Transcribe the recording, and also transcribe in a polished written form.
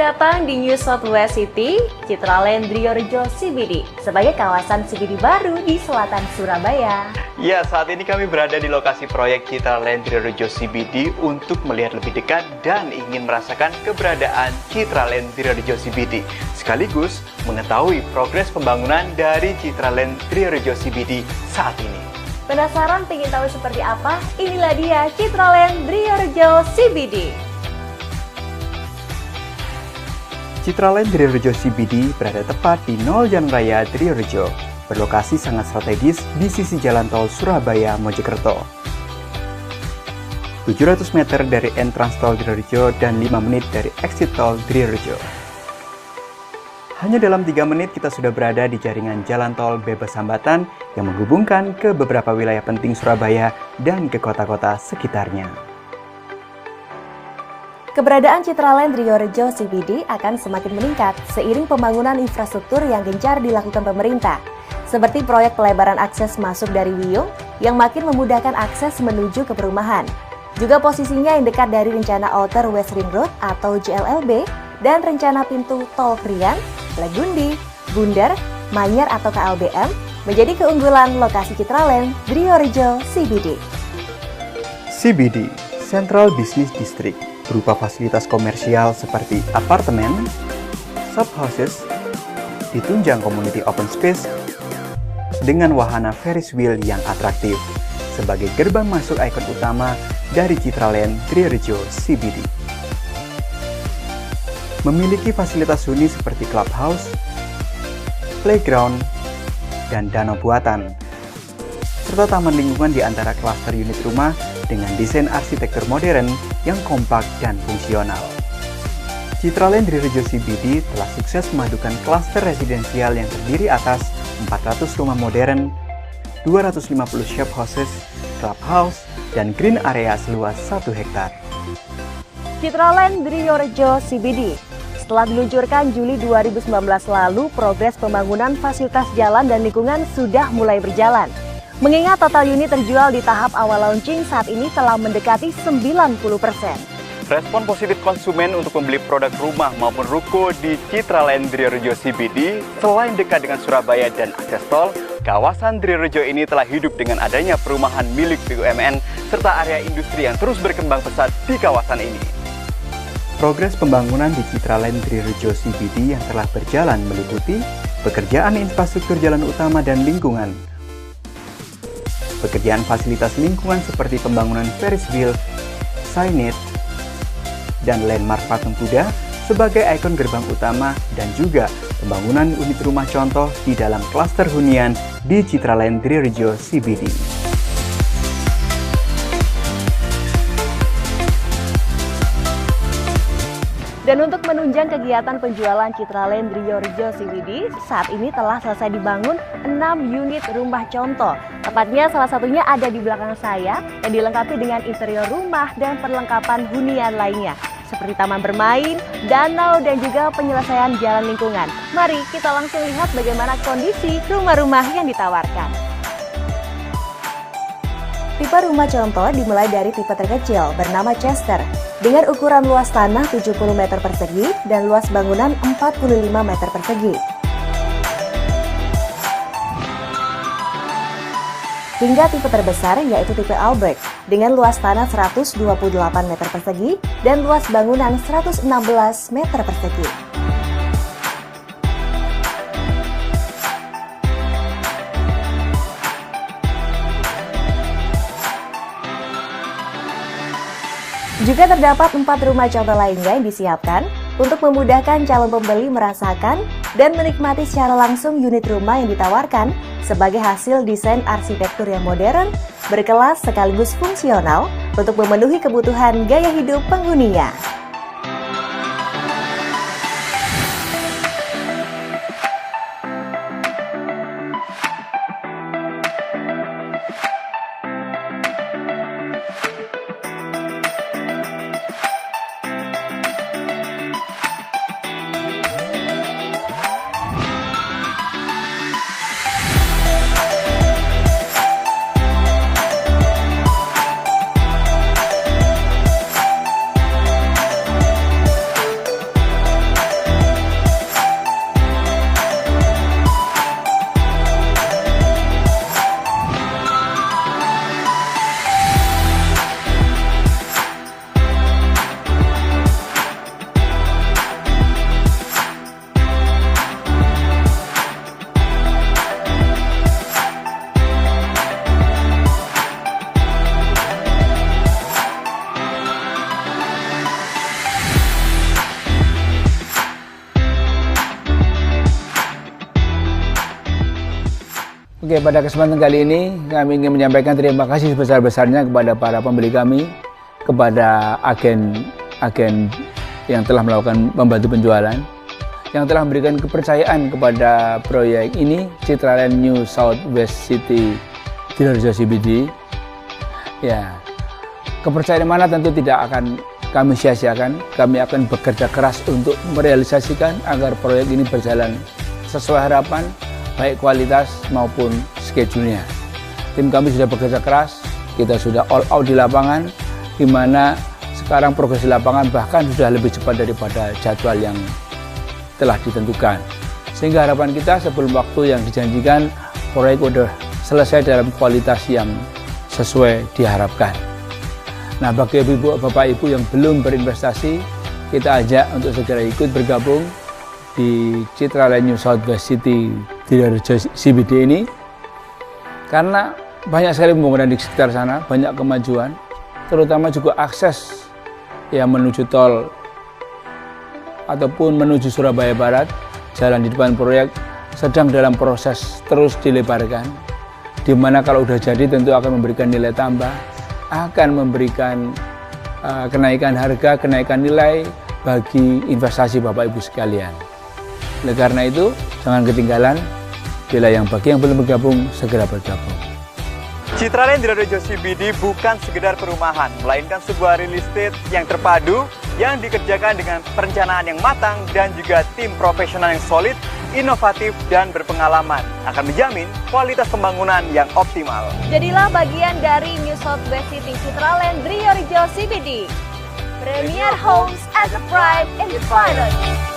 datang di New Southwest City, Citraland Driorejo CBD, sebagai kawasan CBD baru di selatan Surabaya. Ya, saat ini kami berada di lokasi proyek Citraland Driorejo CBD untuk melihat lebih dekat dan ingin merasakan keberadaan Citraland Driorejo CBD, sekaligus mengetahui progres pembangunan dari Citraland Driorejo CBD saat ini. Penasaran pengen tahu seperti apa? Inilah dia Citraland Driorejo CBD. Citraland Driorejo CBD berada tepat di Nol Jalan Raya Driorejo, berlokasi sangat strategis di sisi jalan tol Surabaya-Mojokerto. 700 meter dari entrance tol Driorejo dan 5 menit dari exit tol Driorejo. Hanya dalam 3 menit kita sudah berada di jaringan jalan tol bebas hambatan yang menghubungkan ke beberapa wilayah penting Surabaya dan ke kota-kota sekitarnya. Keberadaan Citraland Driorejo CBD akan semakin meningkat seiring pembangunan infrastruktur yang gencar dilakukan pemerintah, seperti proyek pelebaran akses masuk dari Wiyung yang makin memudahkan akses menuju ke perumahan. Juga posisinya yang dekat dari rencana Outer West Ring Road atau JLLB dan rencana pintu tol Krian, Legundi, Bundar, Manyar atau KLBM menjadi keunggulan lokasi Citraland Driorejo CBD. CBD, Central Business District, berupa fasilitas komersial seperti apartemen, subhouses, ditunjang community open space, dengan wahana Ferris wheel yang atraktif, sebagai gerbang masuk ikon utama dari Citraland Driorejo CBD. Memiliki fasilitas huni seperti clubhouse, playground, dan danau buatan, serta taman lingkungan di antara klaster unit rumah dengan desain arsitektur modern yang kompak dan fungsional. Citraland Driorejo CBD telah sukses memadukan klaster residensial yang terdiri atas 400 rumah modern, 250 shop houses, clubhouse, dan green area seluas 1 hektar. Citraland Driorejo CBD. Setelah diluncurkan Juli 2019 lalu, progres pembangunan fasilitas jalan dan lingkungan sudah mulai berjalan. Mengingat total unit terjual di tahap awal launching saat ini telah mendekati 90%. Respon positif konsumen untuk membeli produk rumah maupun ruko di Citraland Driorejo CBD, selain dekat dengan Surabaya dan akses tol, kawasan Driorejo ini telah hidup dengan adanya perumahan milik BUMN serta area industri yang terus berkembang pesat di kawasan ini. Progres pembangunan di Citraland Driorejo CBD yang telah berjalan meliputi pekerjaan infrastruktur jalan utama dan lingkungan, pekerjaan fasilitas lingkungan seperti pembangunan Ferris wheel, signage, dan landmark patung kuda sebagai ikon gerbang utama, dan juga pembangunan unit rumah contoh di dalam klaster hunian di Citraland Driorejo CBD. Dan untuk menunjang kegiatan penjualan Citraland Driorejo CBD, saat ini telah selesai dibangun 6 unit rumah contoh. Tepatnya salah satunya ada di belakang saya yang dilengkapi dengan interior rumah dan perlengkapan hunian lainnya, seperti taman bermain, danau, dan juga penyelesaian jalan lingkungan. Mari kita langsung lihat bagaimana kondisi rumah-rumah yang ditawarkan. Tipe rumah contoh dimulai dari tipe terkecil bernama Chester dengan ukuran luas tanah 70 meter persegi dan luas bangunan 45 meter persegi. Hingga tipe terbesar yaitu tipe Albrecht dengan luas tanah 128 meter persegi dan luas bangunan 116 meter persegi. Juga terdapat 4 rumah contoh lainnya yang disiapkan untuk memudahkan calon pembeli merasakan dan menikmati secara langsung unit rumah yang ditawarkan sebagai hasil desain arsitektur yang modern, berkelas sekaligus fungsional untuk memenuhi kebutuhan gaya hidup penghuninya. Oke, pada kesempatan kali ini kami ingin menyampaikan terima kasih sebesar-besarnya kepada para pembeli kami, kepada agen yang telah melakukan membantu penjualan, yang telah memberikan kepercayaan kepada proyek ini, Citraland New South West City Sidoarjo CBD. Ya, kepercayaan mana tentu tidak akan kami sia-siakan. Kami akan bekerja keras untuk merealisasikan agar proyek ini berjalan sesuai harapan, baik kualitas maupun schedule-nya. Tim kami sudah bekerja keras, kita sudah all out di lapangan, di mana sekarang progres di lapangan bahkan sudah lebih cepat daripada jadwal yang telah ditentukan. Sehingga harapan kita sebelum waktu yang dijanjikan, proyek sudah selesai dalam kualitas yang sesuai diharapkan. Nah, bagi Bapak Ibu yang belum berinvestasi, kita ajak untuk segera ikut bergabung di Citraland New South West City Sidoarjo CBD ini, karena banyak sekali pembangunan di sekitar sana, banyak kemajuan, terutama juga akses yang menuju tol ataupun menuju Surabaya Barat. Jalan di depan proyek sedang dalam proses terus dilebarkan, di mana kalau sudah jadi tentu akan memberikan nilai tambah, akan memberikan kenaikan harga, kenaikan nilai bagi investasi Bapak Ibu sekalian. Oleh karena itu, jangan ketinggalan. Bila yang bagi yang belum bergabung, segera bergabung. Citraland Sidoarjo CBD bukan sekedar perumahan, melainkan sebuah real estate yang terpadu, yang dikerjakan dengan perencanaan yang matang dan juga tim profesional yang solid, inovatif, dan berpengalaman, akan menjamin kualitas pembangunan yang optimal. Jadilah bagian dari New South West City Citraland Sidoarjo CBD. Premier Homes as a pride in the finest.